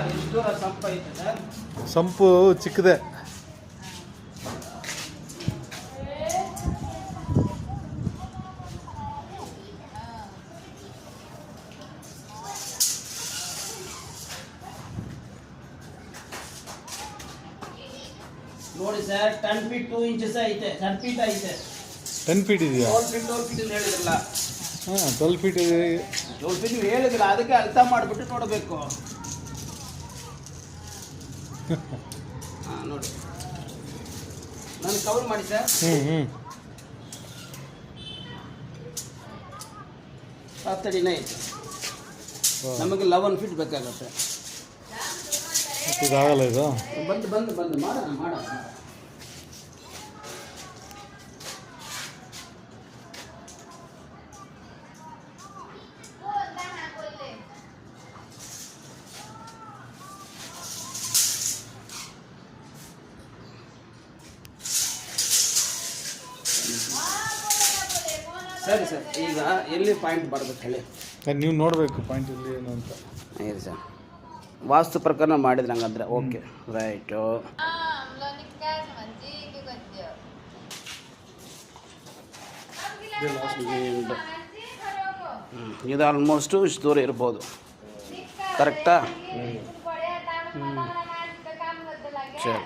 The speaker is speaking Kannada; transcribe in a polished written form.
ಎಷ್ಟು ದೂರ ಸಂಪ ಐತೆ ಸರ್? ಸಂಪು ಚಿಕ್ಕದೆ. ನೋಡಿ ಸರ್ 10 feet 2 inches ಐತೆ, 10 feet ಐತೆ. 10 feet ಇದೆಯಾ? 12 feet ಹೇಳಿದ್ರಲ್ಲ. ಹಾಂ 12 feet ಇದೆ. 12 feet ಹೇಳಿದ್ರಲ್ಲ, ಅದಕ್ಕೆ ಅರ್ಥ ಮಾಡಿಬಿಟ್ಟು ನೋಡಬೇಕು. ಹಾಂ ನೋಡಿ, ನಾನು ಕವರ್ ಮಾಡಿ ಸರ್. ತಡಿನೇ ಐತೆ. ನಮಗೆ 11 feet ಬೇಕಾಗುತ್ತೆ. ಇದಾಗಲ್ಲ ಇದು. ಬಂದು ಮಾಡೋಣ. ಸರಿ ಸರ್, ಈಗ ಎಲ್ಲಿ ಪಾಯಿಂಟ್ ಬರಬೇಕು ಹೇಳಿ? ನೀವು ನೋಡಬೇಕು ಪಾಯಿಂಟ್ ಇಲ್ಲಿ ಏನು ಅಂತ. ಹೇಳಿ ಸರ್, ವಾಸ್ತು ಪ್ರಕಾರ ಮಾಡಿದ್ರೆ ಹಂಗಂದ್ರೆ ಓಕೆ ರೈಟು. ಇದು ಆಲ್ಮೋಸ್ಟು ಇಷ್ಟು ದೂರ ಇರ್ಬೋದು, ಕರೆಕ್ಟಾ? ಸರಿ.